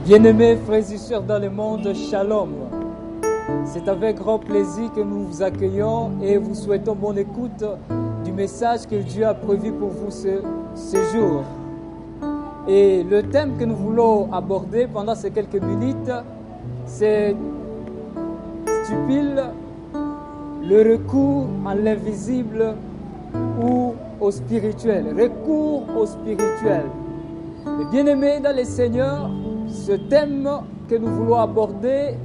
Bien-aimés frères et sœurs dans le monde, shalom. C'est avec grand plaisir que nous vous accueillons et vous souhaitons bonne écoute du message que Dieu a prévu pour vous ce jour. Et le thème que nous voulons aborder pendant ces quelques minutes, c'est stupide, le recours à l'invisible ou au spirituel. Recours au spirituel. Mais bien-aimés dans le Seigneur, ce thème que nous voulons aborder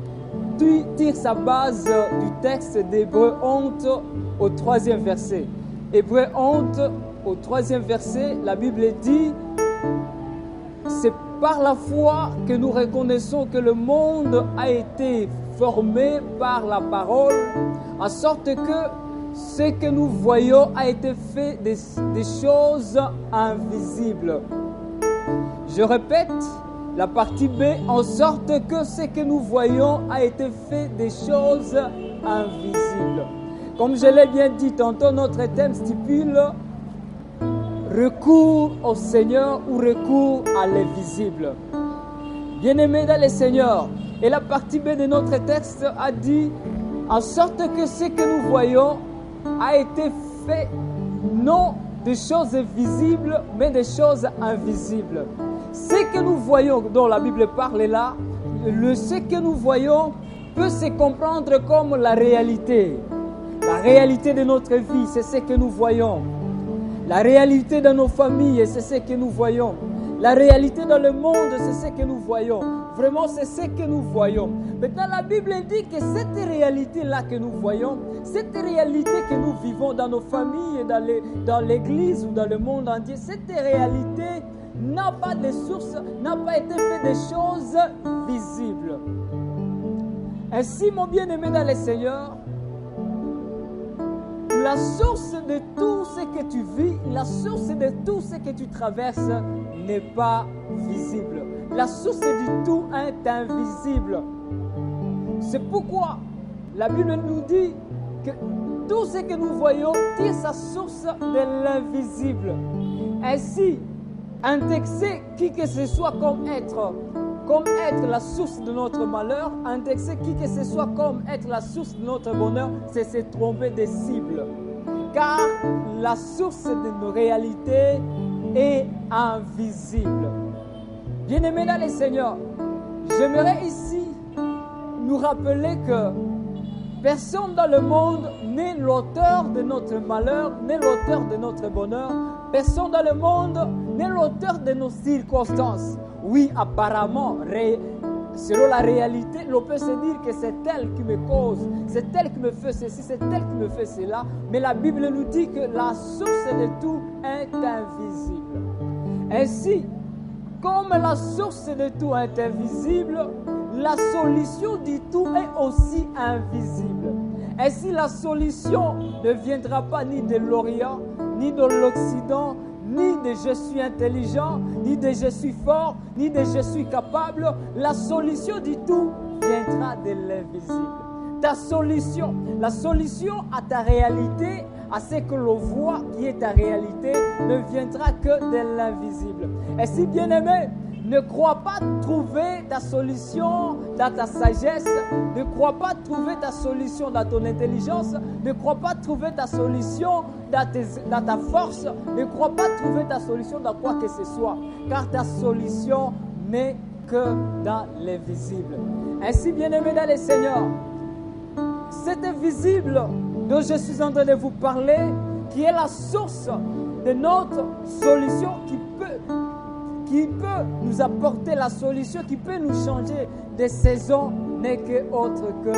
tire sa base du texte d'Hébreux 11 au 3e verset. Hébreux 11 au 3e verset, la Bible dit « C'est par la foi que nous reconnaissons que le monde a été formé par la parole, en sorte que ce que nous voyons a été fait des choses invisibles. » Je répète, la partie B, en sorte que ce que nous voyons a été fait des choses invisibles. Comme je l'ai bien dit tantôt, notre thème stipule recours au Seigneur ou recours à l'invisible. Bien-aimés dans le Seigneur, et la partie B de notre texte a dit en sorte que ce que nous voyons a été fait non des choses visibles, mais des choses invisibles. Ce que nous voyons, dont la Bible parle là, ce que nous voyons peut se comprendre comme la réalité. La réalité de notre vie, c'est ce que nous voyons. La réalité de nos familles, c'est ce que nous voyons. La réalité dans le monde, c'est ce que nous voyons. Vraiment, c'est ce que nous voyons. Maintenant, la Bible dit que cette réalité-là que nous voyons, cette réalité que nous vivons dans nos familles, dans l'église ou dans le monde entier, cette réalité n'a pas de source, n'a pas été fait des choses visibles. Ainsi, mon bien-aimé dans le Seigneur, la source de tout ce que tu vis, la source de tout ce que tu traverses n'est pas visible. La source du tout est invisible. C'est pourquoi la Bible nous dit que tout ce que nous voyons tire sa source de l'invisible. Ainsi, indexer qui que ce soit comme être la source de notre malheur, indexer qui que ce soit comme être la source de notre bonheur, c'est se tromper des cibles. Car la source de nos réalités est invisible. Bien-aimés dans le Seigneur, j'aimerais ici nous rappeler que personne dans le monde n'est l'auteur de notre malheur, n'est l'auteur de notre bonheur. Personne dans le monde n'est l'auteur de nos circonstances. Oui, apparemment, selon la réalité, on peut se dire que c'est elle qui me cause, c'est elle qui me fait ceci, c'est elle qui me fait cela. Mais la Bible nous dit que la source de tout est invisible. Ainsi, comme la source de tout est invisible, la solution du tout est aussi invisible. Ainsi, la solution ne viendra pas ni de l'Orient, ni de l'Occident, ni de je suis intelligent, ni de je suis fort, ni de je suis capable. La solution du tout viendra de l'invisible. Ta solution, la solution à ta réalité, à ce que l'on voit qui est ta réalité, ne viendra que de l'invisible. Et si bien-aimé, ne crois pas trouver ta solution dans ta sagesse, ne crois pas trouver ta solution dans ton intelligence, ne crois pas trouver ta solution dans ta force, ne crois pas trouver ta solution dans quoi que ce soit, car ta solution n'est que dans l'invisible. Ainsi, bien-aimé dans le Seigneur, cet invisible dont je suis en train de vous parler, qui est la source de notre solution qui peut nous apporter la solution, qui peut nous changer de saison, n'est que autre que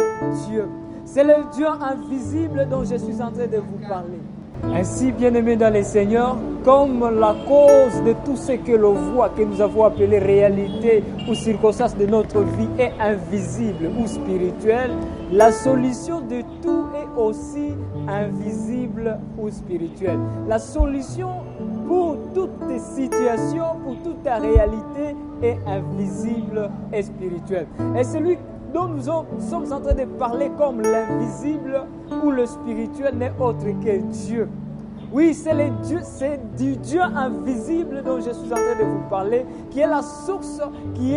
Dieu. C'est le Dieu invisible dont je suis en train de vous parler. Ainsi, bien-aimés dans le Seigneur, comme la cause de tout ce que l'on voit, que nous avons appelé réalité ou circonstance de notre vie est invisible ou spirituelle, la solution de tout est aussi invisible ou spirituelle. La solution pour toutes tes situations, pour toute ta réalité est invisible et spirituelle. Et celui dont nous sommes en train de parler comme l'invisible ou le spirituel n'est autre que Dieu. Oui, c'est du Dieu invisible dont je suis en train de vous parler, qui est la source qui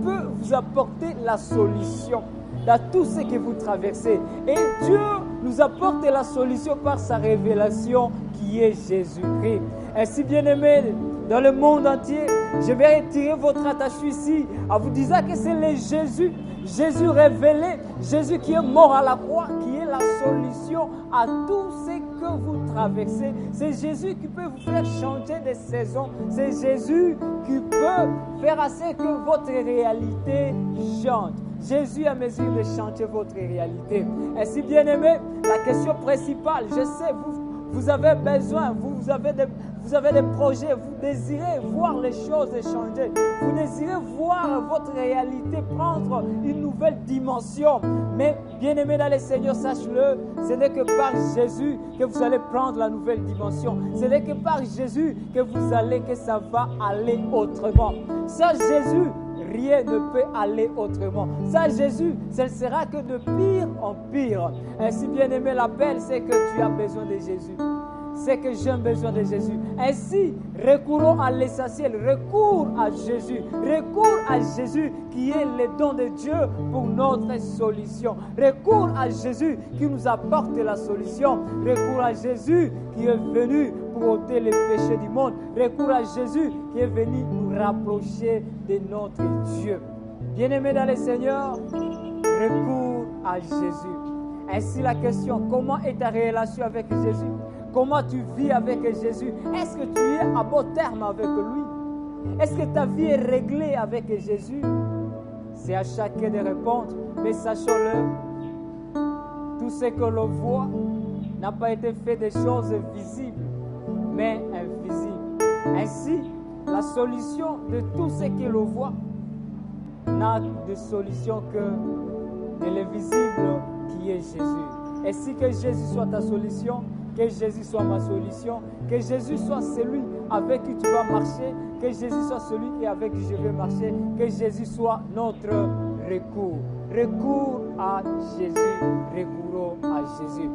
peut vous apporter la solution dans tout ce que vous traversez. Et Dieu nous apporte la solution par sa révélation qui est Jésus-Christ. Ainsi, bien-aimés, dans le monde entier, je vais attirer votre attention ici en vous disant que c'est le Jésus révélé, Jésus qui est mort à la croix, qui est la solution à tout ce que vous traversez. C'est Jésus qui peut vous faire changer de saison. C'est Jésus qui peut faire à ce que votre réalité change. Jésus a mesure de changer votre réalité. Ainsi, bien-aimés, la question principale, je sais, vous avez besoin, vous avez des projets, vous désirez voir les choses changer, vous désirez voir votre réalité prendre une nouvelle dimension. Mais bien-aimé dans le Seigneur, sache-le, ce n'est que par Jésus que vous allez prendre la nouvelle dimension. Ce n'est que par Jésus que ça va aller autrement. Sans Jésus, rien ne peut aller autrement. Sans Jésus, ce ne sera que de pire en pire. Ainsi, bien-aimé, l'appel, c'est que tu as besoin de Jésus. C'est que j'ai besoin de Jésus. Ainsi, recourons à l'essentiel. Recours à Jésus. Recours à Jésus qui est le don de Dieu pour notre solution. Recours à Jésus qui nous apporte la solution. Recours à Jésus qui est venu pour ôter les péchés du monde. Recours à Jésus qui est venu nous rapprocher de notre Dieu. Bien-aimés dans le Seigneur, recours à Jésus. Ainsi la question, comment est ta relation avec Jésus? Comment tu vis avec Jésus? Est-ce que tu es à bon terme avec lui? Est-ce que ta vie est réglée avec Jésus? C'est à chacun de répondre, mais sachons-le, tout ce que l'on voit n'a pas été fait de choses visibles, mais invisibles. Ainsi, la solution de tout ce que l'on voit n'a de solution que de l'invisible qui est Jésus. Ainsi que Jésus soit ta solution, que Jésus soit ma solution, que Jésus soit celui avec qui tu vas marcher, que Jésus soit celui avec qui je vais marcher, que Jésus soit notre recours. Recours à Jésus, recourons à Jésus.